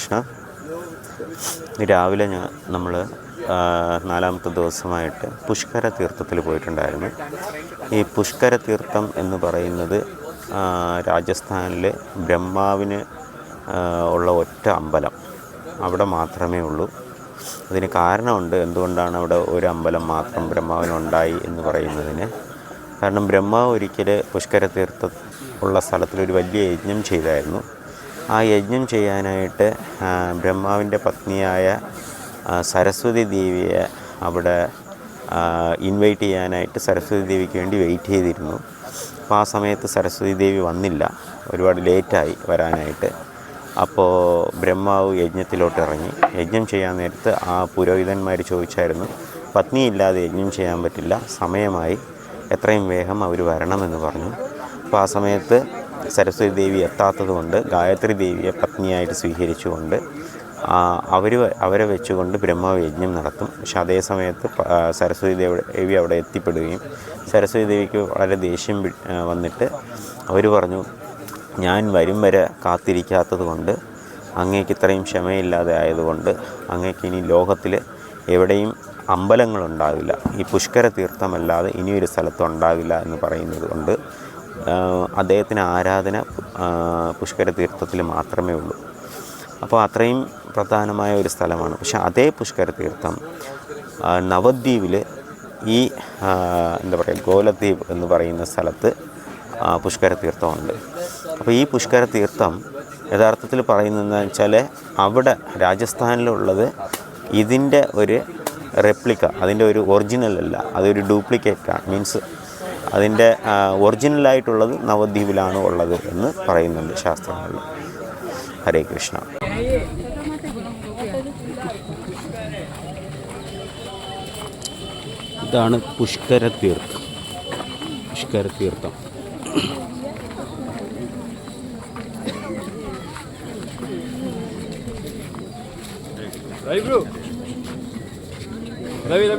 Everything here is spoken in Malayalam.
കൃഷ്ണ. രാവിലെ നമ്മൾ 4ാമത്തെ ദിവസമായിട്ട് പുഷ്കര തീർത്ഥത്തിൽ പോയിട്ടുണ്ടായിരുന്നു. ഈ പുഷ്കര തീർത്ഥം എന്ന് പറയുന്നത് രാജസ്ഥാനിലെ ബ്രഹ്മാവിന് ഉള്ള ഒറ്റ അമ്പലം അവിടെ മാത്രമേ ഉള്ളൂ. അതിന് കാരണമുണ്ട്. എന്തുകൊണ്ടാണ് അവിടെ ഒരു അമ്പലം മാത്രം ബ്രഹ്മാവിനുണ്ടായി എന്ന് പറയുന്നതിന് കാരണം ബ്രഹ്മാവ് ഒരിക്കൽ പുഷ്കര തീർത്ഥം ഉള്ള സ്ഥലത്തിലൊരു വലിയ യജ്ഞം ചെയ്തായിരുന്നു. ആ യജ്ഞം ചെയ്യാനായിട്ട് ബ്രഹ്മാവിൻ്റെ പത്നിയായ സരസ്വതി ദേവിയെ അവിടെ ഇൻവൈറ്റ് ചെയ്യാനായിട്ട് സരസ്വതി ദേവിക്ക് വേണ്ടി വെയിറ്റ് ചെയ്തിരുന്നു. അപ്പോൾ ആ സമയത്ത് സരസ്വതി ദേവി വന്നില്ല, ഒരുപാട് ലേറ്റായി വരാനായിട്ട്. അപ്പോൾ ബ്രഹ്മാവ് യജ്ഞത്തിലോട്ട് ഇറങ്ങി. യജ്ഞം ചെയ്യാൻ നേരത്ത് ആ പുരോഹിതന്മാർ ചോദിച്ചായിരുന്നു, പത്നിയില്ലാതെ യജ്ഞം ചെയ്യാൻ പറ്റില്ല, സമയമായി, എത്രയും വേഗം അവർ വരണമെന്ന് പറഞ്ഞു. അപ്പോൾ ആ സമയത്ത് സരസ്വതി ദേവി എത്താത്തത് കൊണ്ട് ഗായത്രി ദേവിയെ പത്നിയായിട്ട് സ്വീകരിച്ചുകൊണ്ട് അവരെ വെച്ചുകൊണ്ട് ബ്രഹ്മാവ് യജ്ഞം നടത്തും. പക്ഷെ അതേ സമയത്ത് സരസ്വതി ദേവി അവിടെ എത്തിപ്പെടുകയും സരസ്വതി ദേവിക്ക് വളരെ ദേഷ്യം വന്നിട്ട് അവർ പറഞ്ഞു, ഞാൻ വരും വരെ കാത്തിരിക്കാത്തത് കൊണ്ട് അങ്ങേക്ക് ഇത്രയും ക്ഷമയില്ലാതെ ആയതുകൊണ്ട് അങ്ങേക്ക് ഇനി ലോകത്തിൽ എവിടെയും അമ്പലങ്ങളുണ്ടാവില്ല, ഈ പുഷ്കര തീർത്ഥമല്ലാതെ ഇനിയൊരു സ്ഥലത്തും ഉണ്ടാവില്ല എന്ന് പറയുന്നത് കൊണ്ട് അദ്ദേഹത്തിന് ആരാധന പുഷ്കര തീർത്ഥത്തിൽ മാത്രമേ ഉള്ളൂ. അപ്പോൾ അത്രയും പ്രധാനമായ ഒരു സ്ഥലമാണ്. പക്ഷെ അതേ പുഷ്കര തീർത്ഥം നവദ്വീപിൽ ഈ എന്താ പറയുക ഗോലദ്വീപ് എന്ന് പറയുന്ന സ്ഥലത്ത് പുഷ്കര തീർത്ഥമുണ്ട്. അപ്പോൾ ഈ പുഷ്കര തീർത്ഥം യഥാർത്ഥത്തിൽ പറയുന്നതെന്ന് വെച്ചാൽ അവിടെ രാജസ്ഥാനിലുള്ളത് ഇതിൻ്റെ ഒരു റെപ്ലിക്ക, അതിൻ്റെ ഒരു ഒറിജിനൽ അല്ല, അതൊരു ഡ്യൂപ്ലിക്കേറ്റാണ്. മീൻസ് അതിൻ്റെ ഒറിജിനലായിട്ടുള്ളത് നവദ്വീപിലാണ് ഉള്ളത് എന്ന് പറയുന്നുണ്ട് ശാസ്ത്രങ്ങളിൽ. ഹരേ കൃഷ്ണ. ഇതാണ് പുഷ്കര തീർത്ഥം. പുഷ്കര തീർത്ഥം रवि